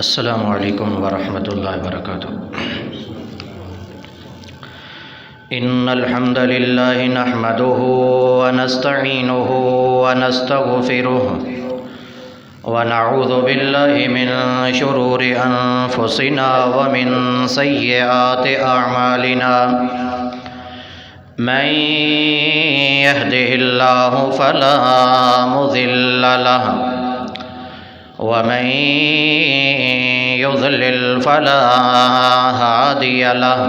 السلام علیکم ورحمۃ اللہ وبرکاتہ۔ ان الحمد للہ نحمده ونستعینه ونستغفره ونعوذ باللہ من شرور انفسنا ومن سیئات اعمالنا من يهده الله فلا مضل له ومن يضلل فلا هادي له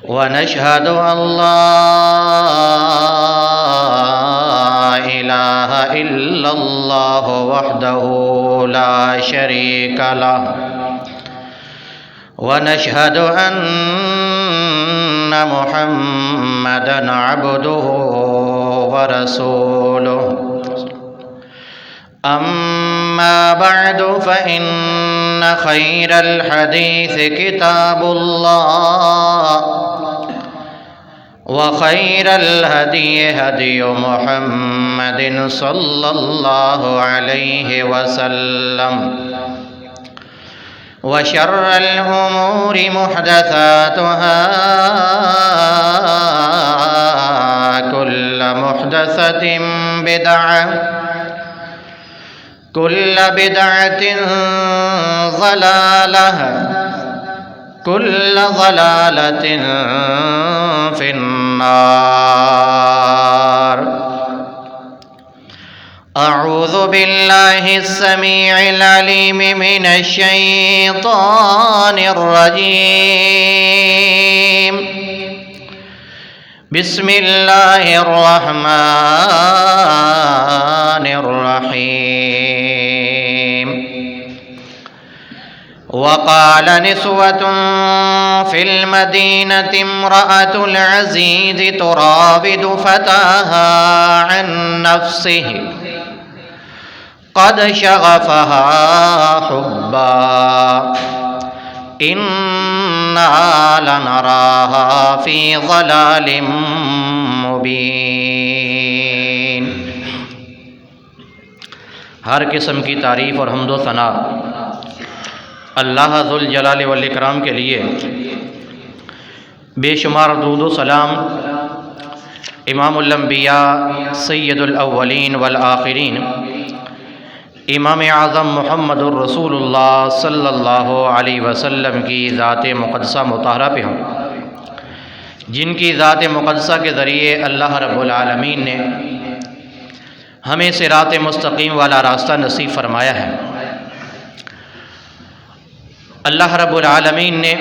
ونشهد أن لا إله إلا الله وحده لا شريك له ونشهد أن محمدًا عبده ورسوله أما بعد فإن خير الحديث كتاب الله وخير الهدي هدي محمد صلى الله عليه وسلم وشر الأمور محدثاتها كل محدثة بدعة كل بدعة ضلالة كل ضلالة في النار أعوذ بالله السميع العليم من الشيطان الرجيم بسم الله الرحمن الرحيم وقال نسوة في المدينة امرأة العزيز تراود فتاها عن نفسه قد شغفها حبا إنا لنراها في ضلال مبين۔ ہر قسم کی تعریف اور حمد و ثنا اللہ ذوالجلال والاکرام کے لیے، بے شمار درود و سلام امام الانبیاء سید الاولین والآخرین امام اعظم محمد الرسول اللہ صلی اللہ علیہ وسلم کی ذات مقدسہ مطہرہ پہ ہوں، جن کی ذات مقدسہ کے ذریعے اللہ رب العالمین نے ہمیں صراط مستقیم والا راستہ نصیب فرمایا ہے۔ اللہ رب العالمین نے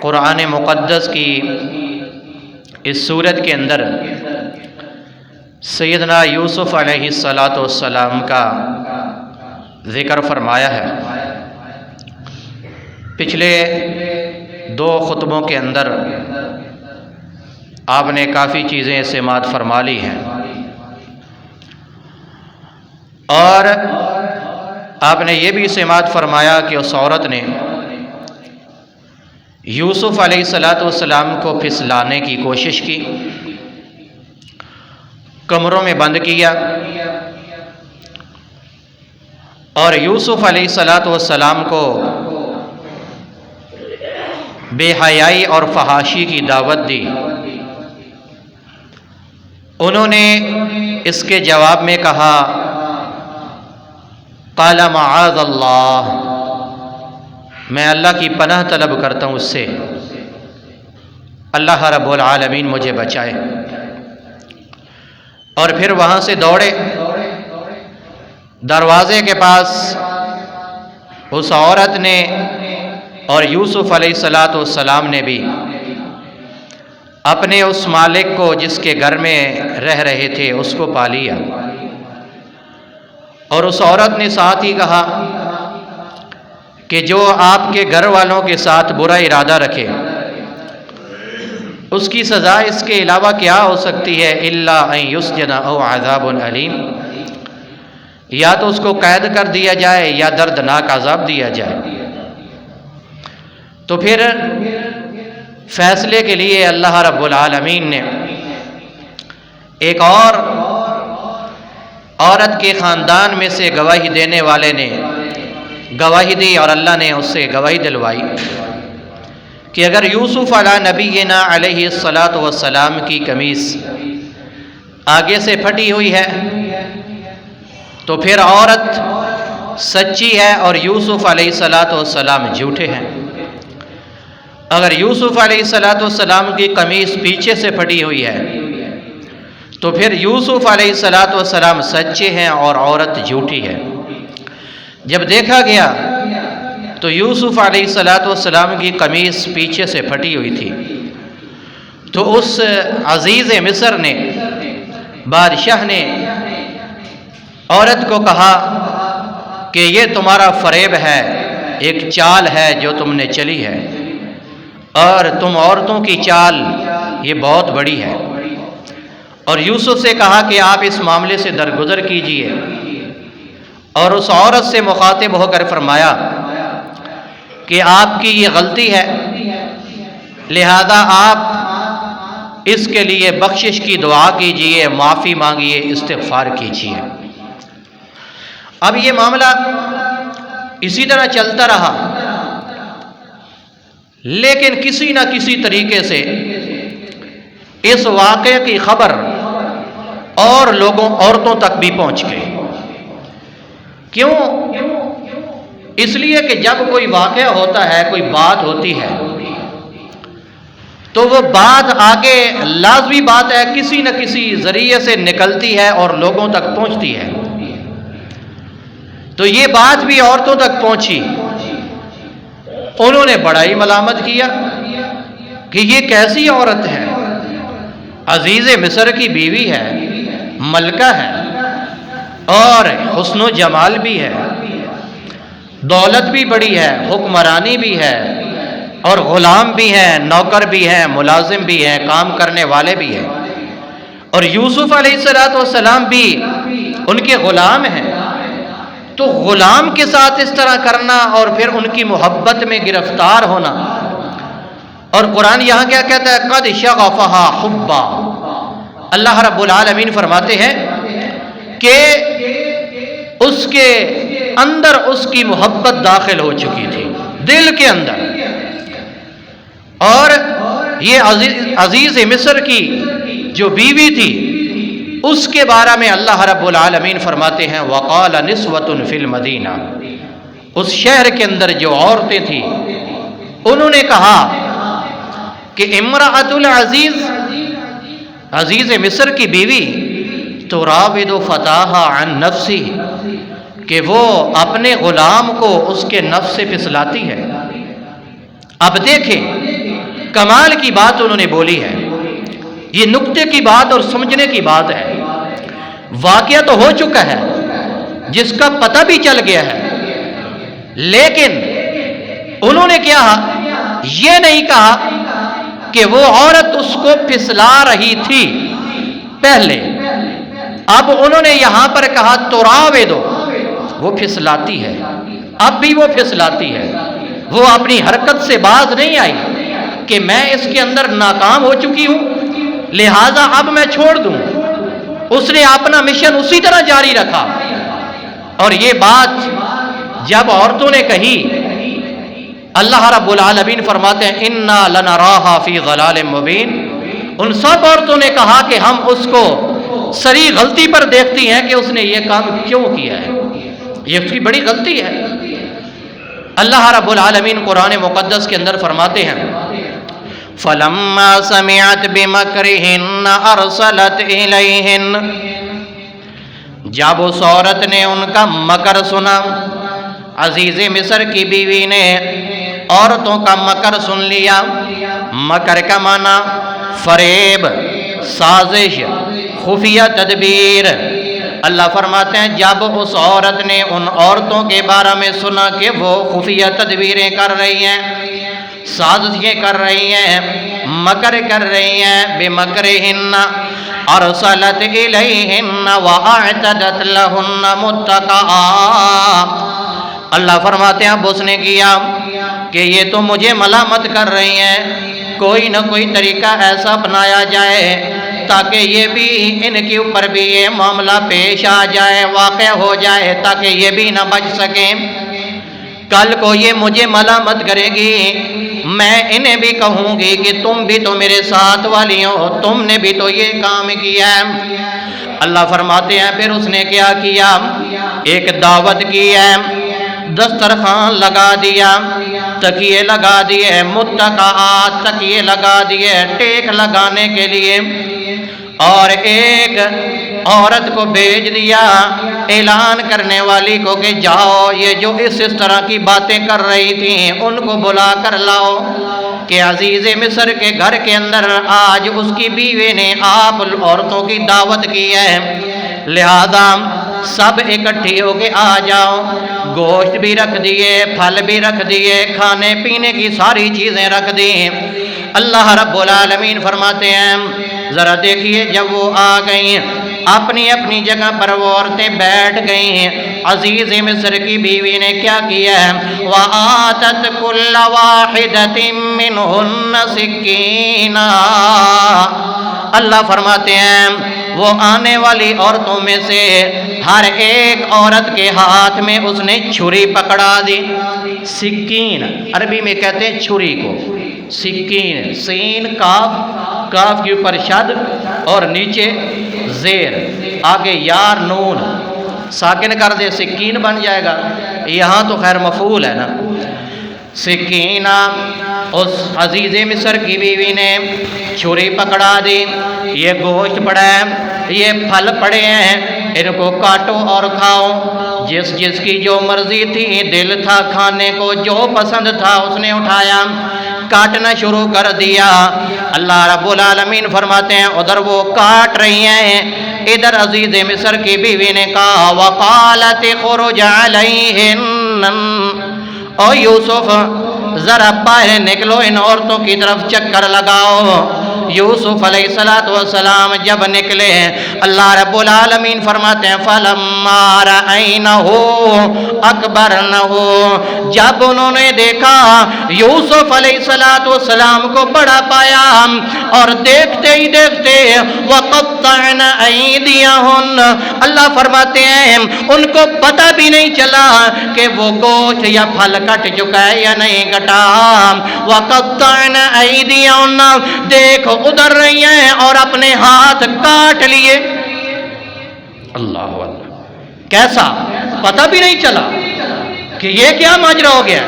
قرآن مقدس کی اس سورت کے اندر سیدنا یوسف علیہ السلام کا ذکر فرمایا ہے۔ پچھلے دو خطبوں کے اندر آپ نے کافی چیزیں سماعت فرما لی ہیں، اور آپ نے یہ بھی سماعت فرمایا کہ اس عورت نے یوسف علیہ السلام کو پھسلانے کی کوشش کی، کمروں میں بند کیا، اور یوسف علیہ السلام کو بے حیائی اور فحاشی کی دعوت دی۔ انہوں نے اس کے جواب میں کہا قال معاذ اللہ، میں اللہ کی پناہ طلب کرتا ہوں اس سے، اللہ رب العالمین مجھے بچائے۔ اور پھر وہاں سے دوڑے، دروازے کے پاس اس عورت نے اور یوسف علیہ السلام نے بھی اپنے اس مالک کو جس کے گھر میں رہ رہے تھے اس کو پا لیا، اور اس عورت نے ساتھ ہی کہا کہ جو آپ کے گھر والوں کے ساتھ برا ارادہ رکھے اس کی سزا اس کے علاوہ کیا ہو سکتی ہے، الا ان یسجن او عذاب علیم، یا تو اس کو قید کر دیا جائے یا دردناک عذاب دیا جائے۔ تو پھر فیصلے کے لیے اللہ رب العالمین نے ایک اور عورت کے خاندان میں سے گواہی دینے والے نے گواہی دی اور اللہ نے اس سے گواہی دلوائی کہ اگر یوسف علی نبینا علیہ الصلاۃ والسلام کی قمیص آگے سے پھٹی ہوئی ہے تو پھر عورت سچی ہے اور یوسف علیہ الصلاۃ والسلام جھوٹے ہیں۔ اگر یوسف علیہ الصلاۃ والسلام کی قمیص پیچھے سے پھٹی ہوئی ہے تو پھر یوسف علیہ الصلاۃ والسلام سچے ہیں اور عورت جھوٹی ہے۔ جب دیکھا گیا تو یوسف علیہ الصلاۃ والسلام کی قمیص پیچھے سے پھٹی ہوئی تھی، تو اس عزیز مصر نے، بادشاہ نے عورت کو کہا کہ یہ تمہارا فریب ہے، ایک چال ہے جو تم نے چلی ہے، اور تم عورتوں کی چال یہ بہت بڑی ہے۔ اور یوسف سے کہا کہ آپ اس معاملے سے درگزر کیجئے، اور اس عورت سے مخاطب ہو کر فرمایا کہ آپ کی یہ غلطی ہے، لہذا آپ اس کے لیے بخشش کی دعا کیجئے، معافی مانگیے، استغفار کیجئے۔ اب یہ معاملہ اسی طرح چلتا رہا، لیکن کسی نہ کسی طریقے سے اس واقعے کی خبر اور عورتوں تک بھی پہنچ گئی۔ کیوں؟ اس لیے کہ جب کوئی واقعہ ہوتا ہے، کوئی بات ہوتی ہے، تو وہ بات آگے لازمی بات ہے کسی نہ کسی ذریعے سے نکلتی ہے اور لوگوں تک پہنچتی ہے۔ تو یہ بات بھی عورتوں تک پہنچی، انہوں نے بڑا ہی ملامت کیا کہ یہ کیسی عورت ہے، عزیز مصر کی بیوی ہے، ملکہ ہے، اور حسن و جمال بھی ہے، دولت بھی بڑی ہے، حکمرانی بھی ہے، اور غلام بھی ہیں، نوکر بھی ہیں، ملازم بھی ہیں، کام کرنے والے بھی ہیں، اور یوسف علیہ السلام بھی ان کے غلام ہیں۔ تو غلام کے ساتھ اس طرح کرنا اور پھر ان کی محبت میں گرفتار ہونا، اور قرآن یہاں کیا کہتا ہے؟ قد شغفہا حبا۔ اللہ رب العالمین فرماتے ہیں کہ اس کے اندر اس کی محبت داخل ہو چکی تھی، دل کے اندر۔ اور یہ عزیز مصر کی جو بیوی تھی، اس کے بارے میں اللہ رب العالمین فرماتے ہیں وَقَالَ نِسْوَةٌ فِي الْمَدِينَةِ، اس شہر کے اندر جو عورتیں تھیں انہوں نے کہا کہ امرأۃ العزیز، عزیز مصر کی بیوی، تراود فتاہا عن نفسی، کہ وہ اپنے غلام کو اس کے نفس سے پھسلاتی ہے۔ اب دیکھیں کمال کی بات انہوں نے بولی ہے، یہ نکتے کی بات اور سمجھنے کی بات ہے۔ واقعہ تو ہو چکا ہے جس کا پتہ بھی چل گیا ہے، لیکن انہوں نے کیا یہ نہیں کہا کہ وہ عورت اس کو پھسلا رہی تھی پہلے، اب انہوں نے یہاں پر کہا تراودو، وہ پھسلاتی ہے، اب بھی وہ پھسلاتی ہے، وہ اپنی حرکت سے باز نہیں آئی کہ میں اس کے اندر ناکام ہو چکی ہوں لہٰذا اب میں چھوڑ دوں۔ اس نے اپنا مشن اسی طرح جاری رکھا، اور یہ بات جب عورتوں نے کہی، اللہ رب العالمین فرماتے ہیں اِنَّا لَنَرَاهَا فِي ضَلَالٍ مُبِينٍ، ان سب عورتوں نے کہا کہ ہم اس کو سری غلطی پر دیکھتی ہیں کہ اس نے یہ کام کیوں کیا ہے، یہ اس کی بڑی غلطی ہے۔ اللہ رب العالمین قرآن مقدس کے اندر فرماتے ہیں فَلَمَّا سَمِعَتْ بِمَكْرِهِنَّ أَرْسَلَتْ إِلَيْهِنَّ، جب اس عورت نے ان کا مکر سنا، عزیز مصر کی بیوی نے عورتوں کا مکر سن لیا۔ مکر کا معنی فریب، سازش، خفیہ تدبیر۔ اللہ فرماتے ہیں جب اس عورت نے ان عورتوں کے بارے میں سنا کہ وہ خفیہ تدبیریں کر رہی ہیں، سازشیں کر رہی ہیں، مکر کر رہی ہیں، بِمَكْرِهِنَّ أَرْسَلَتْ إِلَيْهِنَّ وَأَعْتَدَتْ لَهُنَّ مُتَّكَئًا۔ اللہ فرماتے ہیں اب اس نے کیا کہ یہ تو مجھے ملامت کر رہی ہیں، کوئی نہ کوئی طریقہ ایسا اپنایا جائے تاکہ یہ بھی ان کے اوپر بھی یہ معاملہ پیش آ جائے، واقع ہو جائے، تاکہ یہ بھی نہ بچ سکیں۔ کل کو یہ مجھے ملامت کرے گی، میں انہیں بھی کہوں گی کہ تم بھی تو میرے ساتھ والی ہو، تم نے بھی تو یہ کام کیا ہے۔ اللہ فرماتے ہیں پھر اس نے کیا کیا؟ ایک دعوت کی ہے، دسترخوان لگا دیا، تکیے لگا دیے، متکئات تکیے لگا دیے ٹیک لگانے کے لیے، اور ایک عورت کو بھیج دیا اعلان کرنے والی کو کہ جاؤ یہ جو اس طرح کی باتیں کر رہی تھیں ان کو بلا کر لاؤ کہ عزیز مصر کے گھر کے اندر آج اس کی بیوی نے آپ عورتوں کی دعوت کی ہے، لہذا سب اکٹھی ہو کے آ جاؤ۔ گوشت بھی رکھ دیے، پھل بھی رکھ دیے، کھانے پینے کی ساری چیزیں رکھ دی۔ اللہ رب العالمین فرماتے ہیں ذرا دیکھیے جب وہ آ گئیں اپنی اپنی جگہ پر وہ عورتیں بیٹھ گئیں، عزیز مصر کی بیوی نے کیا کیا ہے؟ وَآتَتْ كُلَّ وَاحِدَةٍ مِّنْهُنَّ سِكِّينًا۔ اللہ فرماتے ہیں وہ آنے والی عورتوں میں سے ہر ایک عورت کے ہاتھ میں اس نے چھری پکڑا دی۔ سکین عربی میں کہتے ہیں چھری کو، سکین، سین کاف، کاف کے اوپر شد اور نیچے زیر، آگے یار نون ساکن کر دے سکین بن جائے گا، یہاں تو خیر مفعول ہے نا۔ سکینہ، اس عزیز مصر کی بیوی نے چھری پکڑا دی، یہ گوشت پڑا ہے، یہ پھل پڑے ہیں، ان کو کاٹو اور کھاؤ۔ جس جس کی جو مرضی تھی، دل تھا کھانے کو، جو پسند تھا اس نے اٹھایا، کاٹنا شروع کر دیا۔ اللہ رب العالمین فرماتے ہیں ادھر وہ کاٹ رہی ہیں، ادھر عزیز مصر کی بیوی نے کہا وقالت اخرج علیہن، او یوسف ذرا باہر نکلو، ان عورتوں کی طرف چکر لگاؤ۔ یوسف علیہ السلام جب نکلے، اللہ رب العالمین فرماتے ہیں فَلَمَّا رَأَيْنَهُ أَكْبَرْنَهُ، جب انہوں نے دیکھا یوسف علیہ السلام کو بڑا پایا، اور دیکھتے ہی دیکھتے وَقَطَّعْنَ أَيْدِيَهُنَّ، اللہ فرماتے ہیں ان کو پتہ بھی نہیں چلا کہ وہ گوشت یا پھل کٹ چکا ہے یا نہیں کٹا۔ وَقَطَّعْنَ أَيْدِيَهُنَّ، دیکھ ادھر رہی ہیں اور اپنے ہاتھ کاٹ لیے۔ اللہ اللہ، کیسا پتہ بھی نہیں چلا کہ یہ کیا ماجرا ہو گیا۔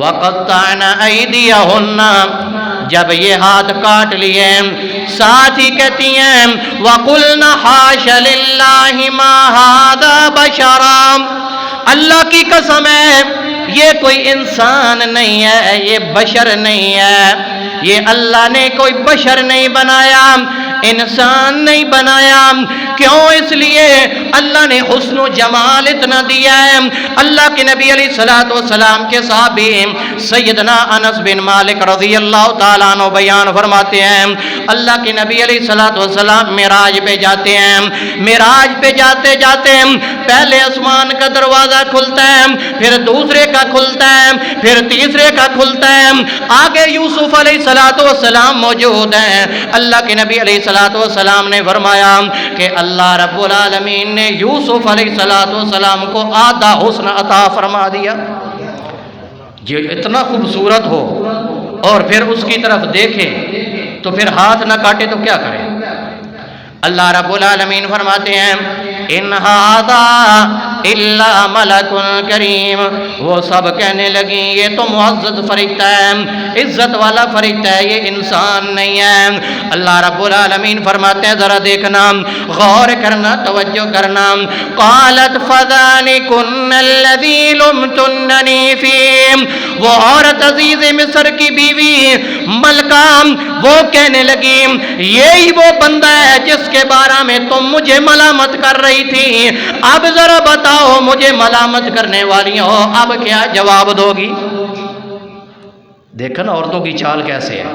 وَقَطَّعْنَ أَيْدِيَهُنَّ، جب یہ ہاتھ کاٹ لیے، ساتھ ہی کہتی ہیں وَقُلْنَ حَاشَ لِلَّهِ مَا هَذَا بَشَرًا، اللہ کی قسم ہے یہ کوئی انسان نہیں ہے، یہ بشر نہیں ہے، یہ اللہ نے کوئی بشر نہیں بنایا، انسان نہیں بنایا۔ کیوں؟ اس لیے اللہ نے حسن و جمال اتنا دیا ہے۔ اللہ کے نبی علیہ السلام کے صحابی سیدنا انس بن مالک رضی اللہ تعالیٰ عنہ بیان فرماتے ہیں اللہ کے نبی علیہ السلام معراج پہ جاتے ہیں، معراج پہ جاتے جاتے پہلے آسمان کا دروازہ کھلتا ہے، پھر دوسرے کا کھلتا ہے، پھر تیسرے کا کھلتا ہے، آگے یوسف علیہ السلام موجود ہیں۔ اللہ کے نبی علیہ السلام نے فرمایا کہ اللہ رب العالمین نے یوسف علیہ السلام کو آدھا حسن عطا فرما دیا۔ جو اتنا خوبصورت ہو اور پھر اس کی طرف دیکھے تو پھر ہاتھ نہ کاٹے تو کیا کرے؟ اللہ رب العالمین فرماتے ہیں ان ھذا الا ملک کریم، وہ سب کہنے لگیں یہ تو معزز فرشتہ ہے، عزت والا فرشتہ ہے، یہ انسان نہیں ہے۔ اللہ رب العالمین فرماتے ہیں ذرا دیکھنا، غور کرنا، توجہ کرنا۔ قالت فذلکن الذی لمتننی فیہ، وہ عورت عزیز مصر کی بیوی ملکہ وہ کہنے لگی یہی وہ بندہ ہے جس کے بارے میں تم مجھے ملامت کر رہی تھی، اب ذرا بتاؤ مجھے ملامت کرنے والی ہو اب کیا جواب دو گی؟ دیکھنا عورتوں کی چال کیسے ہے،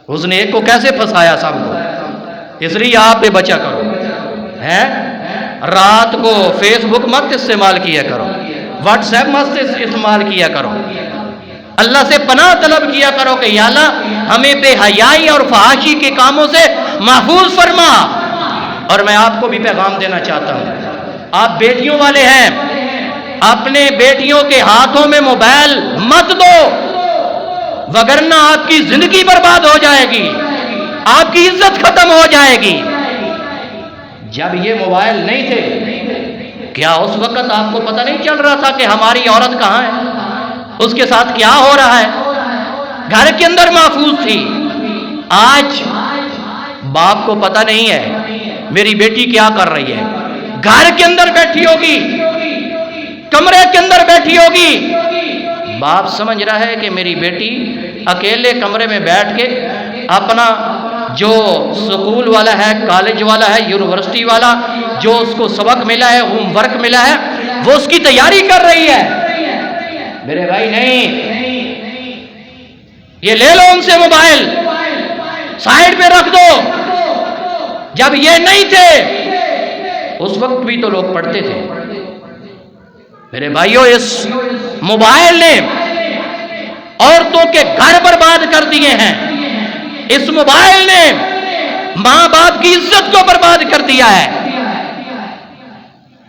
اس نے ایک کو کیسے پھنسایا سب کو۔ اس لیے آپ بھی بچا کرو، رات کو فیس بک مت استعمال کیا کرو، واٹس ایپ مت استعمال کیا کرو، اللہ سے پناہ طلب کیا کرو کہ یا اللہ ہمیں بے حیائی اور فحاشی کے کاموں سے محفوظ فرما۔ اور میں آپ کو بھی پیغام دینا چاہتا ہوں، آپ بیٹیوں والے ہیں، اپنے بیٹیوں کے ہاتھوں میں موبائل مت دو، وگرنہ آپ کی زندگی برباد ہو جائے گی، آپ کی عزت ختم ہو جائے گی۔ جب یہ موبائل نہیں تھے، کیا اس وقت آپ کو پتہ نہیں چل رہا تھا کہ ہماری عورت کہاں ہے، اس کے ساتھ کیا ہو رہا ہے؟ گھر کے اندر محفوظ تھی۔ آج باپ کو پتہ نہیں ہے میری بیٹی کیا کر رہی ہے، گھر کے اندر بیٹھی ہوگی، کمرے کے اندر بیٹھی ہوگی، باپ سمجھ رہا ہے کہ میری بیٹی اکیلے کمرے میں بیٹھ کے اپنا جو سکول والا ہے، کالج والا ہے، یونیورسٹی والا جو اس کو سبق ملا ہے، ہوم ورک ملا ہے، وہ اس کی تیاری کر رہی ہے۔ میرے بھائی نہیں، یہ لے لو ان سے موبائل، سائیڈ پہ رکھ دو۔ جب یہ نہیں تھے اس وقت بھی تو لوگ پڑھتے تھے۔ میرے بھائیوں، اس موبائل نے عورتوں کے گھر برباد کر دیے ہیں، اس موبائل نے ماں باپ کی عزت کو برباد کر دیا ہے۔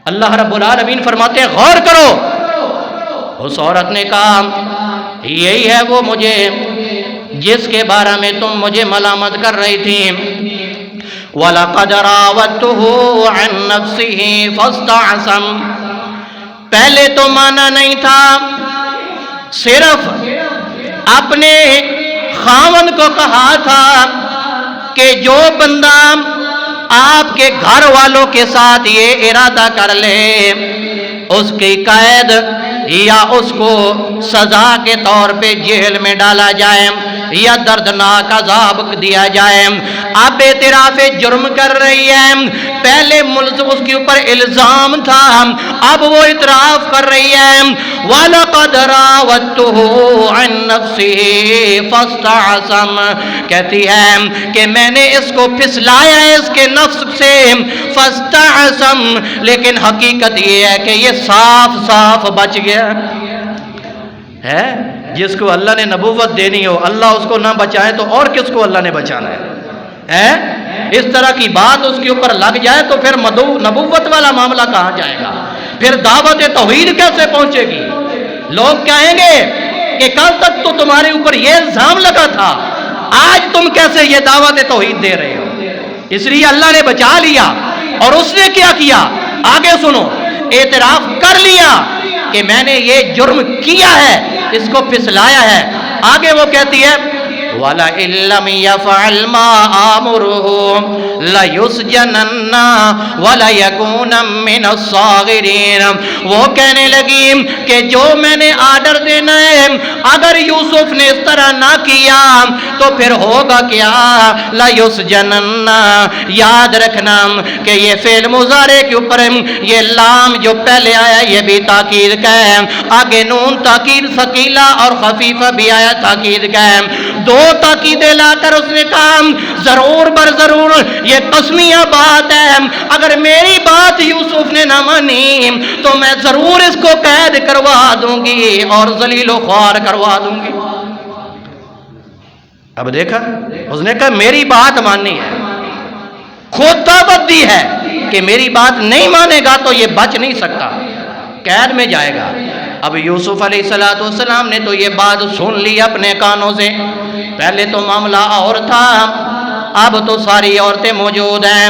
اللہ رب العالمین فرماتے ہیں غور کرو، اس عورت نے کہا یہی ہے وہ مجھے جس کے بارے میں تم مجھے ملامت کر رہی تھی۔ وَلَقَدْ رَاوَدتُّهُ عَن نَفْسِهِ فَاسْتَعْصَمَ، پہلے تو مانا نہیں تھا، صرف اپنے خاوند کو کہا تھا کہ جو بندہ آپ کے گھر والوں کے ساتھ یہ ارادہ کر لے اس کی قید یا اس کو سزا کے طور پہ جیل میں ڈالا جائے یا دردناک عذاب دیا جائے۔ اب اعتراف جرم کر رہی ہے، پہلے ملزم اس کے اوپر الزام تھا، اب وہ اعتراف کر رہی ہے۔ وَلَقَدْ رَاوَدتُّهُ عَن نَفْسِهِ فَاسْتَعْصَمَ، کہتی ہے کہ میں نے اس کو پھسلایا ہے اس کے نفس سے، فَاسْتَعْصَمَ، لیکن حقیقت یہ ہے کہ یہ صاف صاف بچ گیا ہے۔ جس کو اللہ نے نبوت دینی ہو، اللہ اس کو نہ بچائے تو اور کس کو اللہ نے بچانا ہے؟ اس طرح کی بات اس کے اوپر لگ جائے تو پھر نبوت والا معاملہ کہاں جائے گا؟ پھر دعوت توحید کیسے پہنچے گی؟ لوگ کہیں گے کہ کل تک تو تمہارے اوپر یہ الزام لگا تھا، آج تم کیسے یہ دعوت توحید دے رہے ہو؟ اس لیے اللہ نے بچا لیا، اور اس نے کیا کیا؟ آگے سنو، اعتراف کر لیا کہ میں نے یہ جرم کیا ہے، اس کو پھسلایا ہے۔ آگے وہ کہتی ہے وَلَئِن لَّمْ يَفْعَلْ مَا آمُرُهُ لَيُسْجَنَنَّ وَلَيَكُونًا مِّنَ الصَّاغِرِينَ، وہ کہنے لگی کہ جو میں نے آرڈر دینا ہے اگر یوسف نے اس طرح نہ کیا تو پھر ہوگا کیا؟ لَيُسْجَنَنَّ، یاد رکھنا کہ یہ فعل مضارع کے اوپر یہ لام جو پہلے آیا یہ بھی تاکید کا ہے، آگے نون تاکید ثقیلہ اور خفیفہ بھی آیا تاکید کا ہے، دو تاکیدیں لا کر اس نے کہا ضرور بر ضرور یہ قسمیہ بات ہے، اگر میری بات یوسف نے نہ مانی تو میں ضرور اس کو قید کروا دوں گی اور ذلیل و خوار کروا دوں گی۔ اب دیکھا، اس نے کہا میری بات ماننی ہے، خود دعوت دی ہے کہ میری بات نہیں مانے گا تو یہ بچ نہیں سکتا، قید میں جائے گا۔ اب یوسف علیہ السلام نے تو یہ بات سن لی اپنے کانوں سے، پہلے تو معاملہ اور تھا، اب تو ساری عورتیں موجود ہیں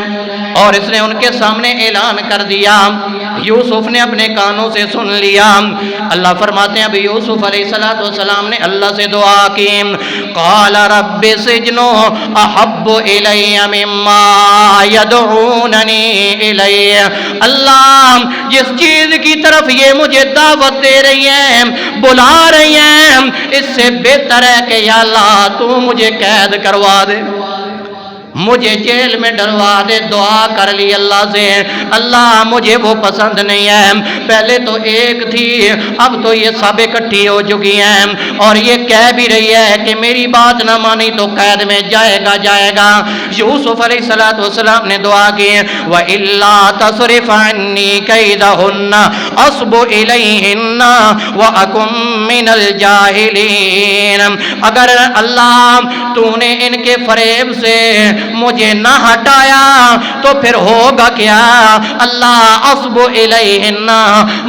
اور اس نے ان کے سامنے اعلان کر دیا، یوسف نے اپنے کانوں سے سن لیا۔ اللہ فرماتے ہیں اب یوسف علیہ السلام نے اللہ سے دعا کی، قال رب السجن احب الی مما یدعوننی الی، اللہ جس چیز کی طرف یہ مجھے دعوت دے رہی ہیں، بلا رہی ہیں، اس سے بہتر ہے کہ یا اللہ تو مجھے قید کروا دے، مجھے جیل میں ڈلوا دے۔ دعا کر لی اللہ سے، اللہ مجھے وہ پسند نہیں ہے، پہلے تو ایک تھی اب تو یہ سب اکٹھی ہو چکی ہیں اور یہ کہہ بھی رہی ہے کہ میری بات نہ مانی تو قید میں جائے گا۔ یوسف علیہ السلام نے دعا کی وَإِلَّا تَصْرِفْ عَنِّي كَيْدَهُنَّ أَصْبُ إِلَيْهِنَّ وَأَكُن مِّنَ الْجَاهِلِينَ، اگر اللہ تو نے ان کے فریب سے مجھے نہ ہٹایا تو پھر ہوگا کیا؟ اللہ اصب الیہن،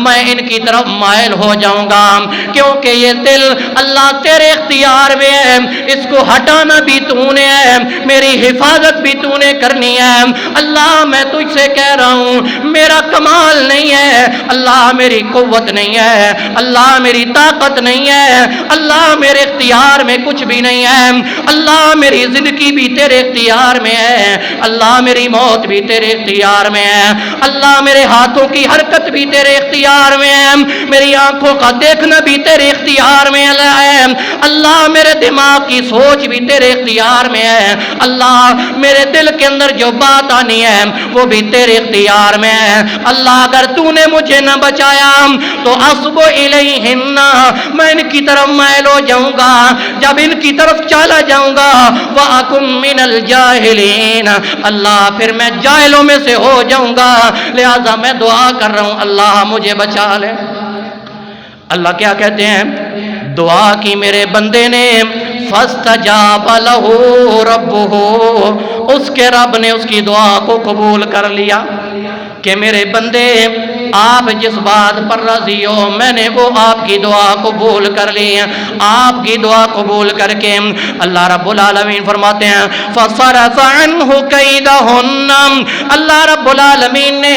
میں ان کی طرف مائل ہو جاؤں گا، کیونکہ یہ دل اللہ تیرے اختیار میں ہے، اس کو ہٹانا بھی تو نے ہے، میری حفاظت بھی تو نے کرنی ہے۔ اللہ میں تجھ سے کہہ رہا ہوں، میرا کمال نہیں ہے اللہ، میری قوت نہیں ہے اللہ، میری طاقت نہیں ہے اللہ، میرے اختیار میں کچھ بھی نہیں ہے اللہ، میری زندگی بھی تیرے اختیار میں ہے اللہ، میری موت بھی تیرے اختیار میں ہے اللہ، میرے ہاتھوں کی حرکت بھی تیرے اختیار میں ہے، میری آنکھوں کا دیکھنا بھی تیرے اختیار میں ہے اللہ، میرے دماغ کی سوچ بھی تیرے اختیار میں ہے اللہ، میرے دل کے اندر جو بات آنی ہے وہ بھی تیرے اختیار میں ہے اللہ، اگر تو نے مجھے نہ بچایا تو اصب الیہن، میں ان کی طرف مائل ہو جاؤں گا، جب ان کی طرف چلا جاؤں گا وَأَكُن مِّنَ الْجَاهِلِينَ، اللہ پھر میں جاہلوں میں سے ہو جاؤں گا، لہذا میں دعا کر رہا ہوں اللہ مجھے بچا لے۔ اللہ کیا کہتے ہیں؟ دعا کی میرے بندے نے، فَاسْتَجَابَ لَهُ رَبُّهُ، اس کے رب نے اس کی دعا کو قبول کر لیا کہ میرے بندے آپ جس بات پر راضی ہو میں نے وہ آپ کی دعا قبول کر لی، آپ کی دعا قبول کر کے اللہ رب العالمین فرماتے ہیں فَصَرَفَ عَنْهُ كَيْدَهُنَّ، اللہ رب العالمین نے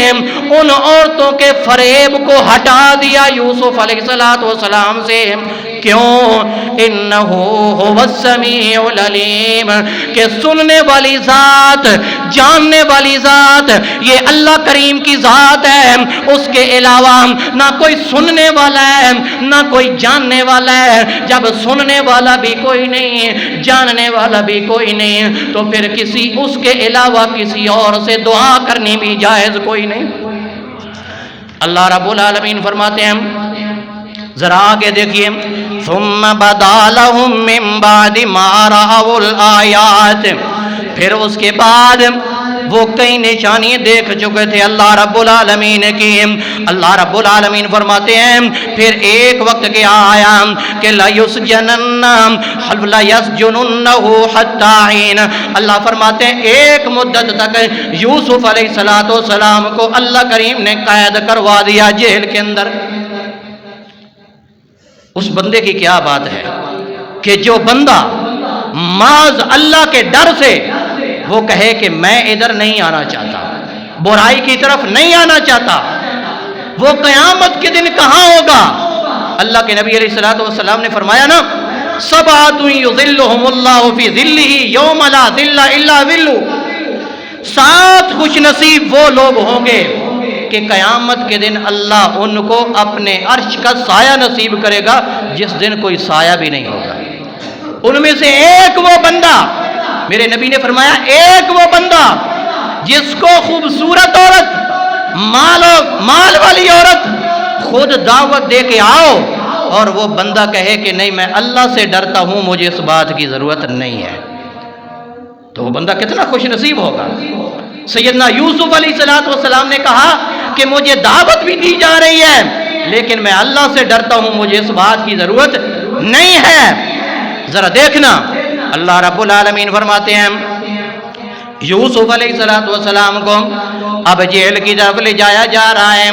ان عورتوں کے فریب کو ہٹا دیا یوسف علیہ السلام سے، کیوں؟ اِنَّهُ هُوَ السَّمِيعُ الْعَلِيمُ، کہ سننے والی ذات، جاننے والی ذات یہ اللہ کریم کی ذات ہے، اس کے علاوہ نہ کوئی سننے والا ہے نہ کوئی جاننے والا ہے، جب سننے والا بھی کوئی نہیں جاننے والا بھی کوئی نہیں تو پھر کسی اس کے علاوہ کسی اور سے دعا کرنی بھی جائز کوئی نہیں۔ اللہ رب العالمین فرماتے ہیں ذرا آگے دیکھیے ثم بدا لهم من بعد ما رأوا الآیات، پھر اس کے بعد وہ کئی نشانی دیکھ چکے تھے اللہ رب العالمین کی، اللہ رب العالمین فرماتے ہیں پھر ایک وقت کیا آیا کہ لَيُسْجَنَنَّ لَيَسْجُنُنَّهُ حَتَّى حِينٍ، اللہ فرماتے ہیں ایک مدت تک یوسف علیہ السلام کو اللہ کریم نے قید کروا دیا جیل کے اندر۔ اس بندے کی کیا بات ہے کہ جو بندہ محض اللہ کے ڈر سے وہ کہے کہ میں ادھر نہیں آنا چاہتا، برائی کی طرف نہیں آنا چاہتا، وہ قیامت کے دن کہاں ہوگا؟ اللہ کے نبی علیہ السلام نے فرمایا نا سبعۃ یظلھم اللہ فی ظلہ یوم لا ظل الا ظلہ، 7 خوش نصیب وہ لوگ ہوں گے کہ قیامت کے دن اللہ ان کو اپنے عرش کا سایہ نصیب کرے گا جس دن کوئی سایہ بھی نہیں ہوگا۔ ان میں سے ایک وہ بندہ، میرے نبی نے فرمایا ایک وہ بندہ جس کو خوبصورت عورت، مال والی عورت خود دعوت دے کے آؤ اور وہ بندہ کہے کہ نہیں میں اللہ سے ڈرتا ہوں مجھے اس بات کی ضرورت نہیں ہے، تو وہ بندہ کتنا خوش نصیب ہوگا۔ سیدنا یوسف علیہ السلام نے کہا کہ مجھے دعوت بھی دی جا رہی ہے لیکن میں اللہ سے ڈرتا ہوں مجھے اس بات کی ضرورت نہیں ہے۔ ذرا دیکھنا اللہ رب العالمین فرماتے ہیں یوسف علیہ السلام کو اب جیل کی طرف لے جایا جا رہا ہے،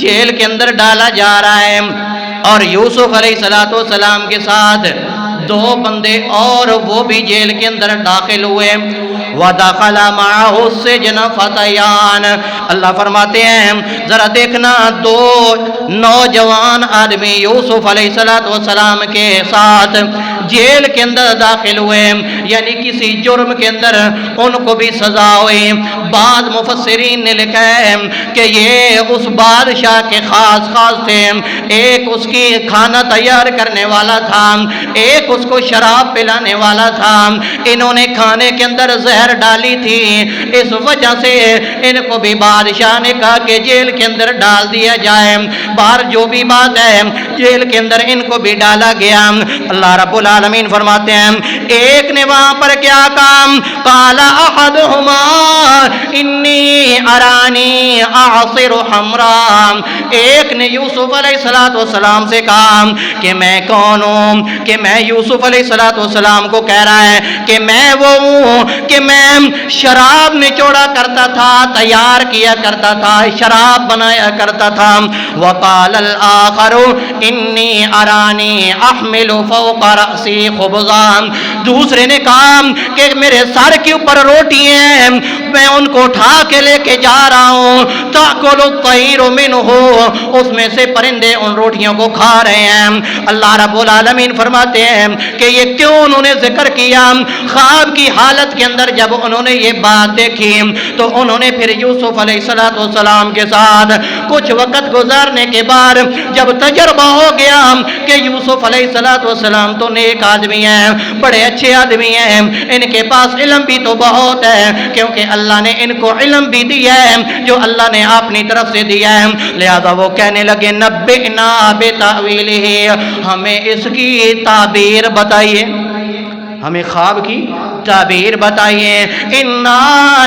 جیل کے اندر ڈالا جا رہا ہے اور یوسف علیہ السلام کے ساتھ 2 بندے اور وہ بھی جیل کے اندر داخل ہوئے۔ وَدَخَلَ مَعَهُ السِّجْنَ فَتَيَانِ، اللہ فرماتے ہیں ذرا دیکھنا 2 نوجوان آدمی یوسف علیہ السلام کے ساتھ جیل کے اندر داخل ہوئے، یعنی کسی جرم کے اندر ان کو بھی سزا ہوئی۔ بعض مفسرین نے لکھا ہے کہ یہ اس بادشاہ کے خاص تھے، ایک اس کی کھانا تیار کرنے والا تھا، ایک اس کو شراب پلانے والا تھا، انہوں نے کھانے کے اندر زہر ڈالی تھی، اس وجہ سے ان کو بھی بادشاہ نے کہا کہ جیل کے اندر ڈال دیا جائے۔ باہر جو بھی بات ہے جیل کے اندر ان کو بھی ڈالا گیا۔ اللہ رب العالمین فرماتے ہیں ایک نے وہاں پر کیا کام، قال احدهما انی ارانی اعصر حمرا، ایک نے یوسف علیہ السلام سے کہا کہ میں کون ہوں، کہ میں یوسف یوسف علیہ السلام کو کہہ رہا ہے کہ میں وہ ہوں کہ میں شراب نچوڑا کرتا تھا، تیار کیا کرتا تھا، شراب بنایا کرتا تھا۔ وقال الآخر انی ارانی احمل فوق رأسی خبزا، دوسرے نے کہا کہ میرے سر کے اوپر روٹی ہیں، میں ان کو اٹھا کے لے کے جا رہا ہوں، تاکل الطیر منہ، اس میں سے پرندے ان روٹیوں کو کھا رہے ہیں۔ اللہ رب العالمین فرماتے ہیں کہ یہ کیوں انہوں نے ذکر کیا؟ خواب کی حالت کے اندر جب انہوں نے یہ بات دیکھی تو انہوں نے پھر یوسف علیہ السلام کے ساتھ کچھ وقت گزارنے کے بعد جب تجربہ ہو گیا کہ یوسف علیہ السلام تو نیک آدمی ہیں، بڑے اچھے آدمی ہیں، ان کے پاس علم بھی تو بہت ہے، کیونکہ اللہ نے ان کو علم بھی دیا ہے جو اللہ نے اپنی طرف سے دیا ہے، لہذا وہ کہنے لگے نبئنا بتاویلہ، ہمیں اس کی تعبیر بتائیے، ہمیں خواب کی تعبیر بتائیے۔ انا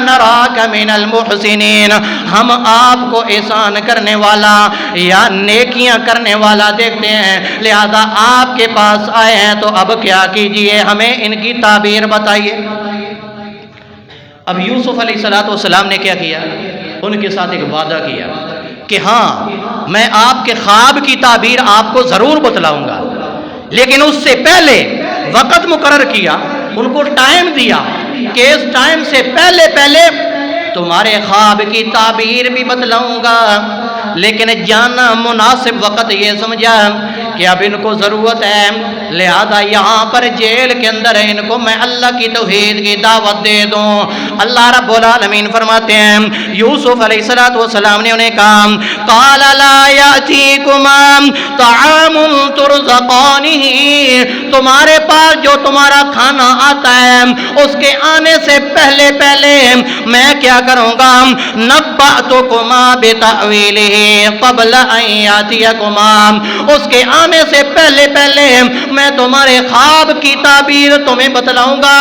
نراک من المحسنین، ہم آپ کو احسان کرنے والا یا نیکیاں کرنے والا دیکھتے ہیں، لہذا آپ کے پاس آئے ہیں، تو اب کیا کیجئے، ہمیں ان کی تعبیر بتائیے۔ اب یوسف علیہ السلام نے کیا کیا؟ ان کے ساتھ ایک وعدہ کیا کہ ہاں میں آپ کے خواب کی تعبیر آپ کو ضرور بتلاؤں گا، لیکن اس سے پہلے وقت مقرر کیا، ان کو ٹائم دیا کہ اس ٹائم سے پہلے تمہارے خواب کی تعبیر بھی بتلاؤں گا، لیکن جانا مناسب وقت یہ سمجھا کہ اب ان کو ضرورت ہے، لہذا یہاں پر جیل کے اندر ان کو میں اللہ کی توحید کی دعوت دے دوں۔ اللہ رب العالمین فرماتے ہیں یوسف علیہ السلام نے انہیں کہا قال لا یأتیکما طعام ترزقانہ، تمہارے پاس جو تمہارا کھانا آتا ہے اس کے آنے سے پہلے میں کیا کروں گا، نبأتکما بتأویلہ قبل ان یاتیکما، اس کے آنے سے پہلے میں تمہارے خواب کی تعبیر تمہیں بتلاؤں گا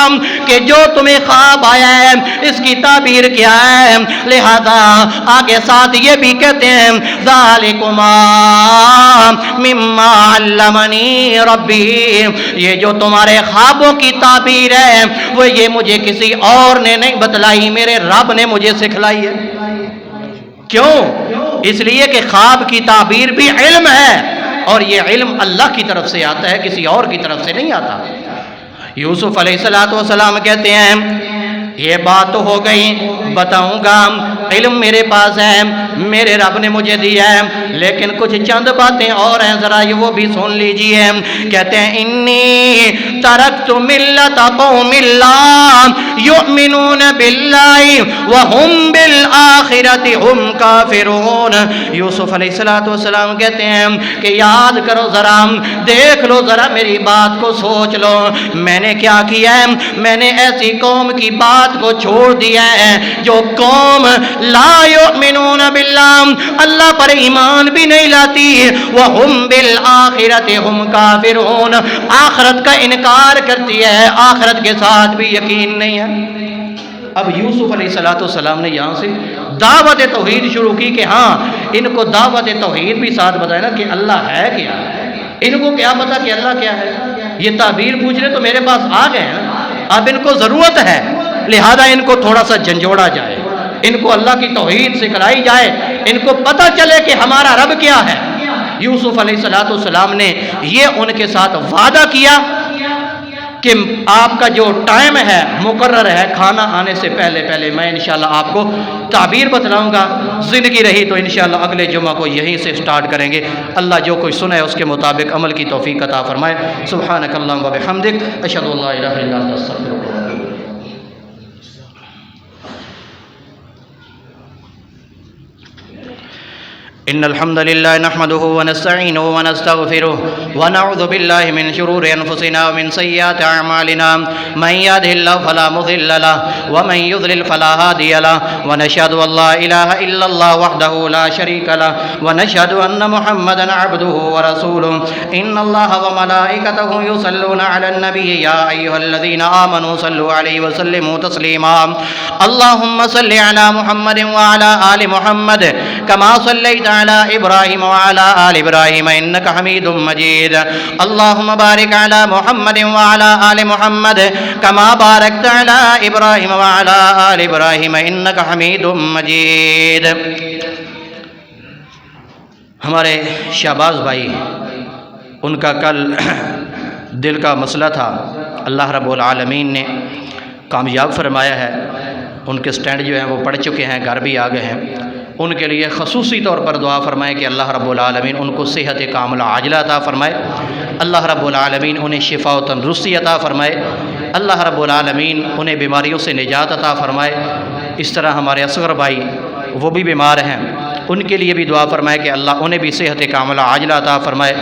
کہ جو تمہیں خواب آیا ہے اس کی تعبیر کیا ہے۔ لہذا آگے ساتھ یہ بھی کہتے ہیں ذالکما مما علمنی ربی، یہ جو تمہارے خوابوں کی تعبیر ہے وہ یہ مجھے کسی اور نے نہیں بتلائی، میرے رب نے مجھے سکھلائی ہے۔ کیوں؟ اس لیے کہ خواب کی تعبیر بھی علم ہے، اور یہ علم اللہ کی طرف سے آتا ہے، کسی اور کی طرف سے نہیں آتا۔ یوسف علیہ السلام کہتے ہیں یہ بات تو ہو گئی، بتاؤں گا، علم میرے پاس ہے، میرے رب نے مجھے دیا ہے، لیکن کچھ چند باتیں اور ہیں، ذرا یہ وہ بھی سن لیجئے۔ کہتے ہیں انی ترکت ملت قوم لا یؤمنون باللہ وہم بالآخرۃ ہم کافرون۔ یوسف علیہ السلام کہتے ہیں کہ یاد کرو ذرا، دیکھ لو ذرا، میری بات کو سوچ لو، میں نے کیا کیا ہے، میں نے ایسی قوم کی بات کو چھوڑ دیا ہے جو قوم لا یؤمنون باللہ، اللہ پر ایمان بھی نہیں لاتی، وہم بالآخرۃ ہم کافرون، آخرت کا انکار کرتی ہے، آخرت کے ساتھ بھی یقین نہیں ہے۔ اب یوسف علیہ السلام نے یہاں سے دعوت توحید شروع کی کہ ہاں ان کو دعوت توحید بھی ساتھ بتایا نا کہ اللہ ہے کیا، ان کو کیا پتا کہ اللہ کیا ہے، یہ تعبیر پوچھ رہے تو میرے پاس آ گئے ہیں نا، اب ان کو ضرورت ہے، لہذا ان کو تھوڑا سا جھنجھوڑا جائے، ان کو اللہ کی توحید سکھلائی جائے، ان کو پتہ چلے کہ ہمارا رب کیا ہے۔ یوسف علیہ السلام نے یہ ان کے ساتھ وعدہ کیا کہ آپ کا جو ٹائم ہے مقرر ہے، کھانا آنے سے پہلے میں انشاءاللہ آپ کو تعبیر بتلاؤں گا، زندگی رہی تو انشاءاللہ اگلے جمعہ کو یہیں سے سٹارٹ کریں گے۔ اللہ جو کوئی سنے اس کے مطابق عمل کی توفیق عطا فرمائے۔ سبحانک اللہم و بحمدک، اشہد ان لا الہ الا انت، استغفرک و اتوب الیک۔ إن الحمد لله نحمده ونستعينه ونستغفره ونعوذ بالله من شرور أنفسنا ومن سيئات أعمالنا، من يهده الله فلا مضل له ومن يضلل فلا هادي له، ونشهد أن لا إله إلا الله وحده لا شريك له، ونشهد أن محمدا عبده ورسوله۔ إن الله وملائكته يصلون على النبي يا أيها الذين آمنوا صلوا عليه وسلموا تسليما۔ اللهم صل على محمد وعلى آل محمد كما صليت على إبراهيم وعلى آل إبراهيم إنك حميد مجيد اللهم بارك على محمد وعلى آل محمد كما باركت على إبراهيم وعلى آل إبراهيم إنك حميد مجيد۔ ہمارے شہباز بھائی، ان کا کل دل کا مسئلہ تھا، اللہ رب العالمین نے کامیاب فرمایا ہے، ان کے سٹینڈ جو ہیں وہ پڑھ چکے ہیں، گھر بھی آ گئے ہیں۔ ان کے لیے خصوصی طور پر دعا فرمائے کہ اللہ رب العالمین ان کو صحت کاملہ عاجلہ عطا فرمائے، اللہ رب العالمین انہیں شفا و تندرستی عطا فرمائے، اللہ رب العالمین انہیں بیماریوں سے نجات عطا فرمائے۔ اس طرح ہمارے اصغر بھائی وہ بھی بیمار ہیں، ان کے لیے بھی دعا فرمائے کہ اللہ انہیں بھی صحت کاملہ عاجلہ عطا فرمائے،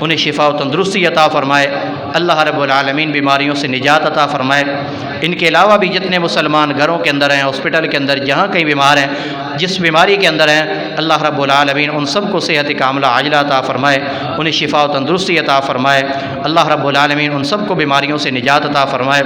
انہیں شفا و تندرستی عطا فرمائے، اللہ رب العالمین بیماریوں سے نجات عطا فرمائے۔ ان کے علاوہ بھی جتنے مسلمان گھروں کے اندر ہیں، ہاسپٹل کے اندر، جہاں کہیں بیمار ہیں، جس بیماری کے اندر ہیں، اللہ رب العالمین ان سب کو صحت کاملہ عاجلہ عطا فرمائے، انہیں شفا و تندرستی عطا فرمائے، اللہ رب العالمین ان سب کو بیماریوں سے نجات عطا فرمائے۔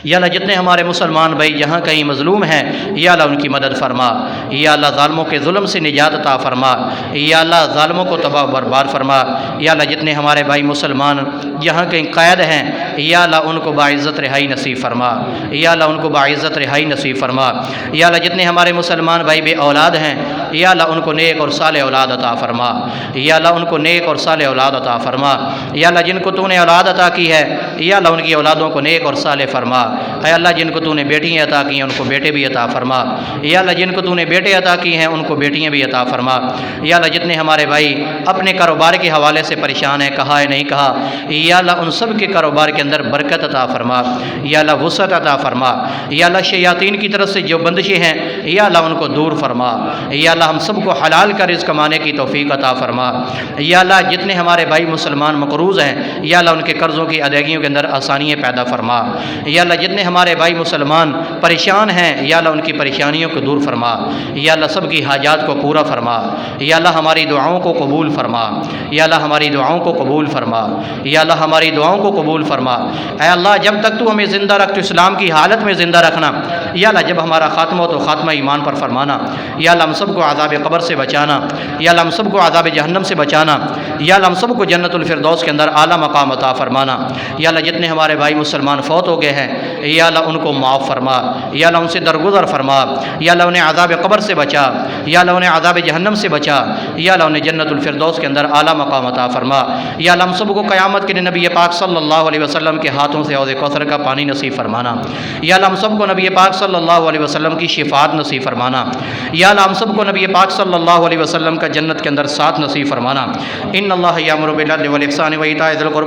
یا اللہ جتنے ہمارے مسلمان بھائی جہاں کہیں مظلوم ہیں، یا اللہ ان کی مدد فرما، یا اللہ ظالموں کے ظلم سے نجات عطا فرما، یا اللہ ظالموں کو تباہ و برباد فرما۔ یا اللہ جتنے ہمارے بھائی مسلمان جہاں کہیں قید ہیں، یا اللہ ان کو باعزت رہائی نصیب فرما، یا اللہ ان کو باعزت رہائی نصیب فرما۔ یا اللہ جتنے ہمارے مسلمان بھائی بے اولاد ہیں، یا اللہ ان کو نیک اور صالح اولاد عطا فرما، یا اللہ ان کو نیک اور صالح اولاد عطا فرما۔ یا اللہ جن کو تو نے اولاد عطا کی ہے، یا اللہ ان کی اولادوں کو نیک اور صالح فرما۔ اے اللہ جن کو تو نے بیٹیاں عطا کی ہیں ان کو بیٹے بھی عطا فرما، یا اللہ جن کو تو نے بیٹے عطا کی ہیں ان کو بیٹیاں بھی عطا فرما۔ یا اللہ جتنے ہمارے بھائی اپنے کاروبار کے حوالے سے پریشان ہیں، کہا ہے نہیں کہا، یا اللہ ان سب کے کاروبار کے اندر برکت عطا فرما، یا اللہ وسعت عطا فرما۔ یا اللہ شیاطین کی طرف سے جو بندشیں ہیں، یا اللہ ان کو دور فرما، یا اللہ ہم سب کو حلال کا رزق کمانے کی توفیق عطا فرما۔ یا اللہ جتنے ہمارے بھائی مسلمان مقروض ہیں، یا اللہ ان کے قرضوں کی ادائیگیوں کے اندر آسانیاں پیدا فرما۔ یا اللہ جتنے ہمارے بھائی مسلمان پریشان ہیں، یا اللہ ان کی پریشانیوں کو دور فرما، یا اللہ سب کی حاجات کو پورا فرما۔ یا اللہ ہماری دعاؤں کو قبول فرما، یا اللہ ہماری دعاؤں کو قبول فرما، یا اللہ ہماری دعاؤں کو قبول فرما۔ اے اللہ جب تک تو ہمیں زندہ رکھ تو اسلام کی حالت میں زندہ رکھنا، یا اللہ جب ہمارا خاتمہ ہو تو خاتمہ ایمان پر فرمانا، یا اللہ ہم سب کو عذاب قبر سے بچانا، یا اللہ ہم سب کو عذاب جہنم سے بچانا، یا اللہ ہم سب کو جنت الفردوس کے اندر اعلیٰ مقام عطا فرمانا۔ یا اللہ جتنے ہمارے بھائی مسلمان فوت ہو گئے ہیں، یا اللہ ان کو معاف فرما، یا اللہ ان سے درگزر فرما، یا اللہ انہیں عذاب قبر سے بچا، یا اللہ انہیں عذاب جہنم سے بچا، یا اللہ انہیں جنت الفردوس کے اندر اعلیٰ مقام عطا فرما۔ یا اللہ ہم سب کو قیامت کے دن نبی پاک صلی اللہ علیہ وسلم کے ہاتھوں سے حوض کوثر کا پانی نصیب فرمانا۔ یا اللہ ہم سب کو نبی پاک صلی اللہ علیہ وسلم کی شفاعت نصیب فرمانا۔ یا اللہ ہم سب کو نبی پاک صلی اللہ علیہ وسلم کا جنت کے اندر ساتھ نصیب فرمانا۔ ان اللہ یامر بالعدل والاحسان وایتاء ذی القربی